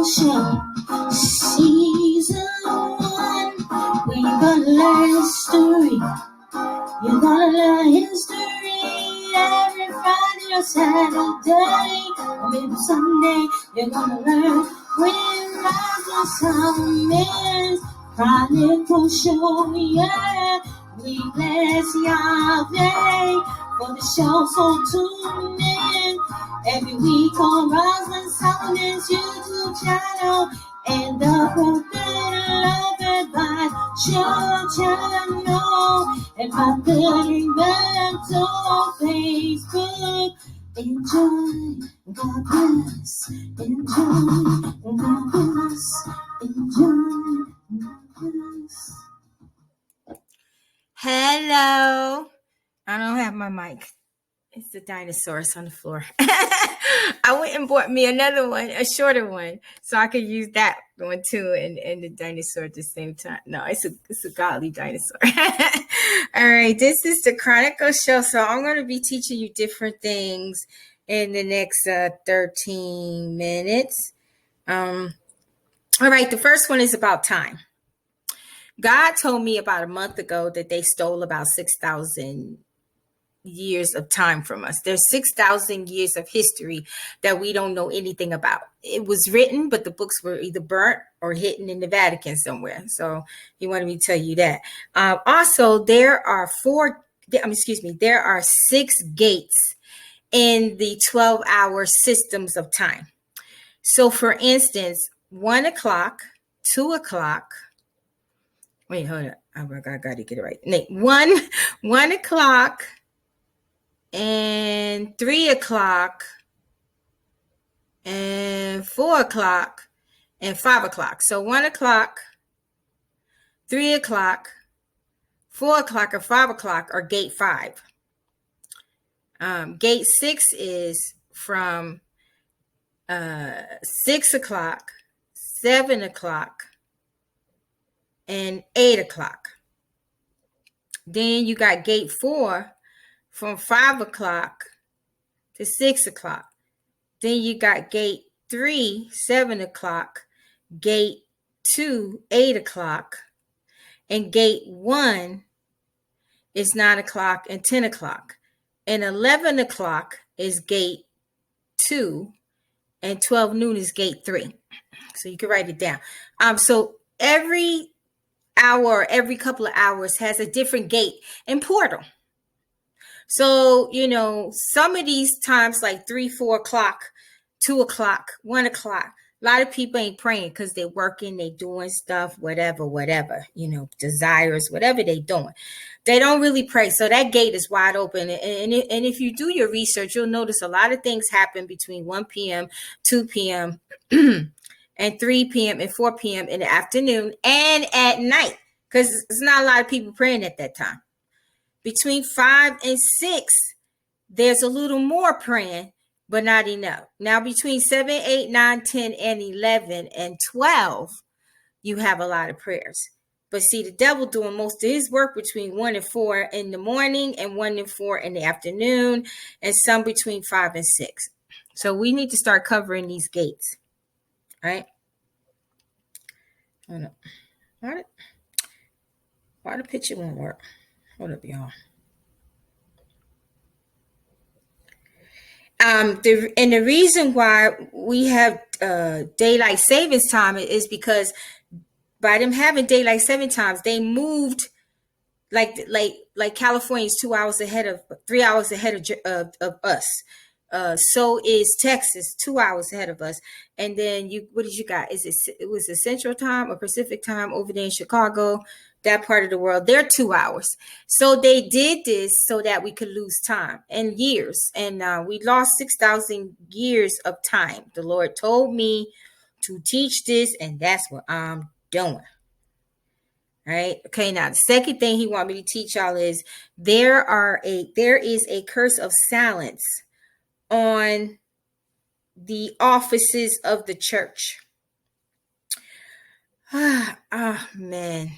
Chronicle Show, Season 1. We're gonna learn history. You're gonna learn history every Friday or Saturday, or maybe Sunday. You're gonna learn when Rosalind Solomon's Chronicle Show, yeah. We bless Yahweh for the show, so tune in every week on Rosalind Solomon's YouTube channel and the Prophetic Advice Show channel and Prophetic Ga on Facebook. Enjoy, God bless. Enjoy, God bless. Enjoy, God bless. Hello. I don't have my mic. It's the dinosaurs on the floor. I went and bought me another one, a shorter one, so I could use that one too and the dinosaur at the same time. No, it's a godly dinosaur. All right, this is the Chronicle Show, so I'm going to be teaching you different things in the next 13 minutes. All right, the first one is about time. God told me about a month ago that they stole about 6,000 years of time from us. There's 6,000 years of history that we don't know anything about. It was written, but the books were either burnt or hidden in the Vatican somewhere. So he wanted me to tell you that. Also, there are 6 gates in the 12-hour systems of time. So for instance, 1 o'clock, 2 o'clock, wait, hold on. I got to get it right. 1 o'clock and 3 o'clock and 4 o'clock and 5 o'clock. So 1 o'clock, 3 o'clock, 4 o'clock, or 5 o'clock are gate 5. Gate 6 is from 6 o'clock, 7 o'clock, and 8 o'clock. Then you got gate 4 from 5 o'clock to 6 o'clock. Then you got gate 3, 7 o'clock, gate 2, 8 o'clock, and gate 1 is 9 o'clock and 10 o'clock. And 11 o'clock is gate 2, and 12 noon is gate 3. So you can write it down. So every hour, every couple of hours has a different gate and portal. So, some of these times like 3, 4 o'clock, 2 o'clock, 1 o'clock, a lot of people ain't praying because they're working, they doing stuff, whatever, desires, whatever they doing. They don't really pray. So that gate is wide open. And if you do your research, you'll notice a lot of things happen between 1 p.m., 2 p.m., and 3 p.m. and 4 p.m. in the afternoon and at night, because there's not a lot of people praying at that time. Between 5 and 6, there's a little more praying, but not enough. Now, between 7, 8, 9, 10, and 11, and 12, you have a lot of prayers. But see, the devil doing most of his work between 1 and 4 in the morning and 1 and 4 in the afternoon, and some between 5 and 6. So we need to start covering these gates. All right? Hold up. Why the picture won't work? Hold up, y'all. The reason why we have daylight savings time is because by them having daylight saving times, they moved like California's 3 hours ahead of us. So is Texas 2 hours ahead of us. And then what did you got? It was a Central Time or Pacific Time over there in Chicago, that part of the world. They're 2 hours. So they did this so that we could lose time and years. And we lost 6,000 years of time. The Lord told me to teach this, and that's what I'm doing. All right. Okay. Now the second thing he want me to teach y'all is there is a curse of silence on the offices of the church. Man.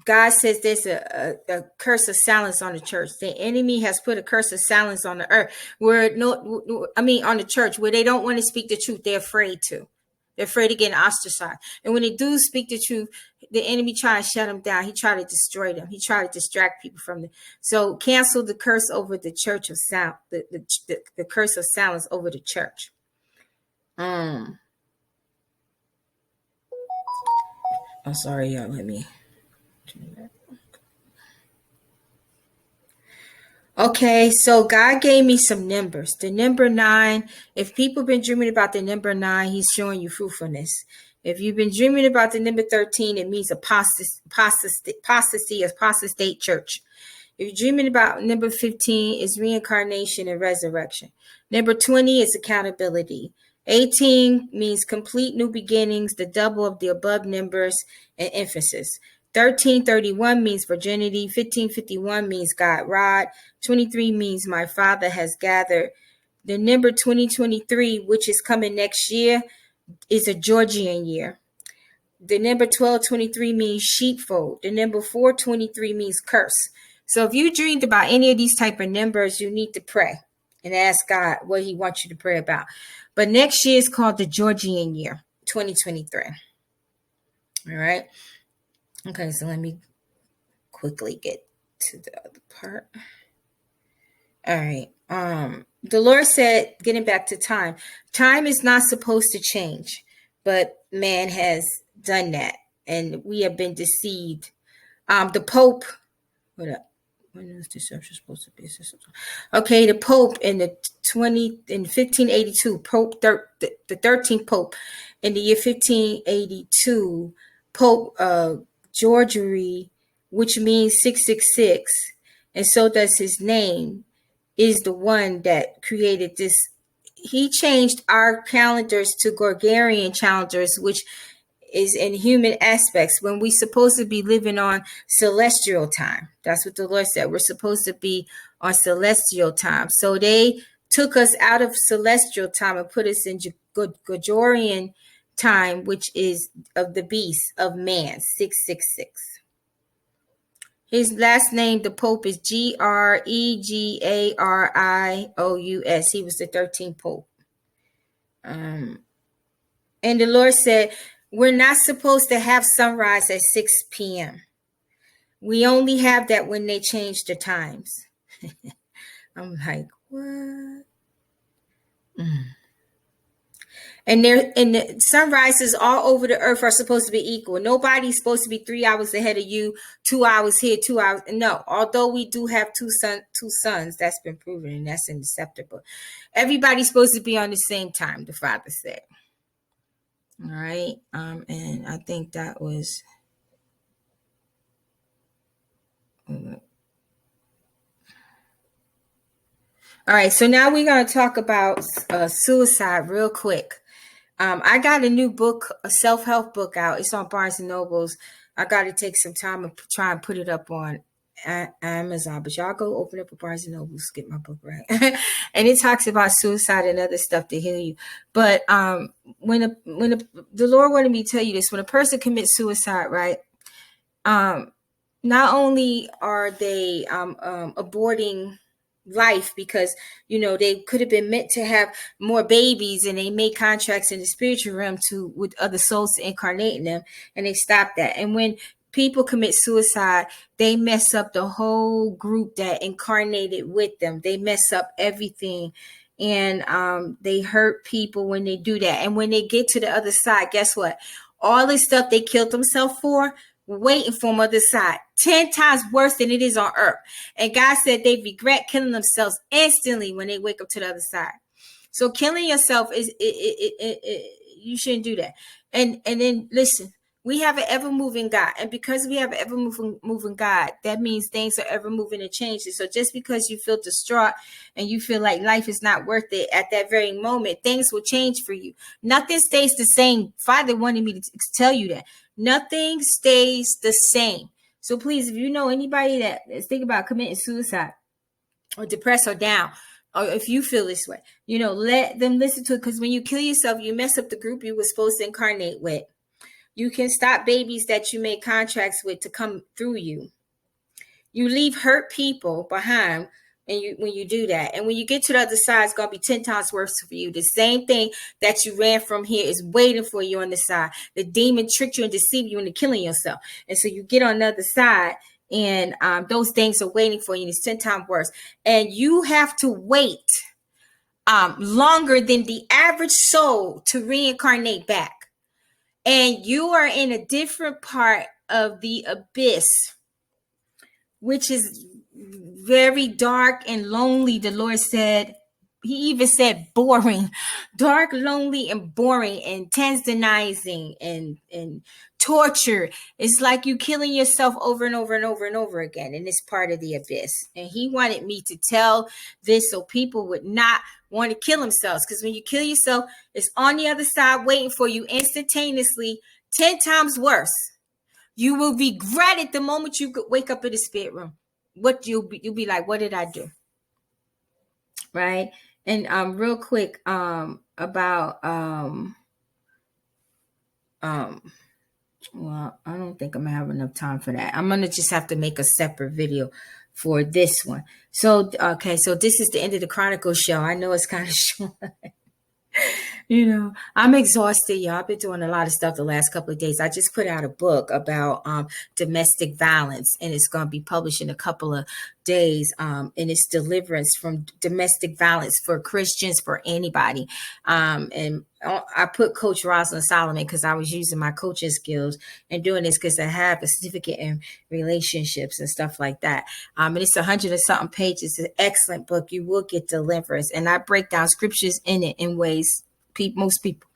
God says there's a curse of silence on the church. The enemy has put a curse of silence on the earth on the church, where they don't want to speak the truth. They're afraid to. They're afraid of getting ostracized. And when they do speak the truth, the enemy try to shut them down. He try to destroy them. He try to distract people from them. So cancel the curse over the church of sound, the curse of silence over the church. I'm sorry, y'all. Let me do that. Okay, so God gave me some numbers. The number 9, if people have been dreaming about the number 9, he's showing you fruitfulness. If you've been dreaming about the number 13, it means apostasy, apostate church. If you're dreaming about number 15, it's reincarnation and resurrection. Number 20 is accountability. 18 means complete new beginnings, the double of the above numbers, and emphasis. 1331 means virginity. 1551 means God rod. 23 means my father has gathered. The number 2023, which is coming next year, is a Georgian year. The number 1223 means sheepfold. The number 423 means curse. So if you dreamed about any of these type of numbers, you need to pray and ask God what he wants you to pray about. But next year is called the Georgian year, 2023. All right. Okay, so let me quickly get to the other part. All right. The Lord said, getting back to time is not supposed to change, but man has done that, and we have been deceived. The Pope, what up? When is deception supposed to be? Okay, the Pope in 1582, Pope the 13th Pope in the year 1582, Pope Georgery, which means 666, and so does his name, is the one that created this. He changed our calendars to Gregorian calendars, which is in human aspects, when we're supposed to be living on celestial time. That's what the Lord said. We're supposed to be on celestial time. So they took us out of celestial time and put us in Gregorian time, which is of the beast of man, 666. His last name, the Pope, is Gregarious. He was the 13th Pope. And the Lord said, we're not supposed to have sunrise at 6 p.m. We only have that when they change the times. I'm like, what? And the sunrises all over the earth are supposed to be equal. Nobody's supposed to be 3 hours ahead of you, 2 hours here, 2 hours. No, although we do have two sons, that's been proven, and that's acceptable. Everybody's supposed to be on the same time, the Father said. All right. And I think that was. All right. So now we're going to talk about suicide real quick. I got a new book, a self-help book out. It's on Barnes & Nobles. I got to take some time and try and put it up on Amazon. But y'all go open up a Barnes & Nobles, get my book, right? And it talks about suicide and other stuff to heal you. But when the Lord wanted me to tell you this, when a person commits suicide, right, not only are they aborting life, because they could have been meant to have more babies, and they made contracts in the spiritual realm with other souls to incarnate in them, and they stopped that. And when people commit suicide, they mess up the whole group that incarnated with them. They mess up everything, and they hurt people when they do that. And when they get to the other side, guess what? All this stuff they killed themselves for, waiting for them other side, 10 times worse than it is on earth. And God said they regret killing themselves instantly when they wake up to the other side. So killing yourself you shouldn't do that. And then listen, we have an ever-moving God. And because we have an ever-moving God, that means things are ever-moving and changing. So just because you feel distraught and you feel like life is not worth it at that very moment, things will change for you. Nothing stays the same. Father wanted me to tell you that. Nothing stays the same. So please, if you know anybody that is thinking about committing suicide or depressed or down, or if you feel this way, let them listen to it. Because when you kill yourself, you mess up the group you were supposed to incarnate with. You can stop babies that you make contracts with to come through you. You leave hurt people behind when you do that. And when you get to the other side, it's going to be 10 times worse for you. The same thing that you ran from here is waiting for you on the side. The demon tricked you and deceived you into killing yourself. And so you get on the other side, and those things are waiting for you. And it's 10 times worse. And you have to wait longer than the average soul to reincarnate back. And you are in a different part of the abyss, which is very dark and lonely. The Lord said, he even said boring, dark, lonely, and boring, and tantalizing and torture. It's like you killing yourself over and over and over and over again in this part of the abyss. And he wanted me to tell this so people would not want to kill themselves. Because when you kill yourself, it's on the other side waiting for you instantaneously, 10 times worse. You will regret it the moment you wake up in the spirit room. What you'll be like, what did I do? Right? And real quick about well, I don't think I'm gonna have enough time for that. I'm gonna just have to make a separate video for this one. So okay, so this is the end of the Chronicle show. I know it's kind of short. You know, I'm exhausted, y'all. I've been doing a lot of stuff the last couple of days. I just put out a book about domestic violence, and it's going to be published in a couple of days. And it's deliverance from domestic violence for Christians, for anybody. And I put Coach Rosalind Solomon because I was using my coaching skills and doing this because I have a certificate in relationships and stuff like that. And it's 100 and something pages. It's an excellent book. You will get deliverance. And I break down scriptures in it in ways most people,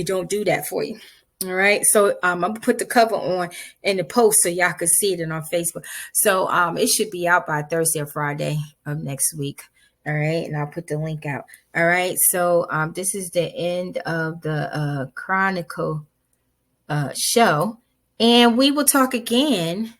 don't do that for you. All right. So I'm going to put the cover on in the post so y'all can see it on Facebook. So it should be out by Thursday or Friday of next week. All right. And I'll put the link out. All right. So this is the end of the Chronicle show. And we will talk again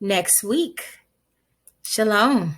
next week. Shalom.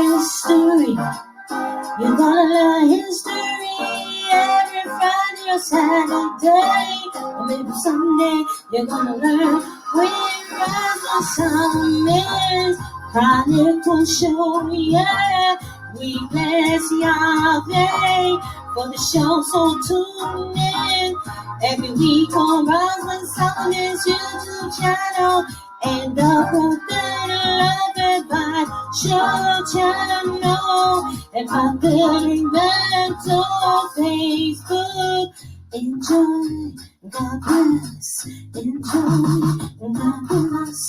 History. You're gonna learn history every Friday or Saturday, or maybe someday you're gonna learn when Rosalind Solomon's Chronicle show. Yeah, we bless Yahweh for the show, so tune in every week on Rosalind Solomon's YouTube channel and the Prophetic show channel and Prophetic on Facebook. Enjoy, God bless. Enjoy, God bless.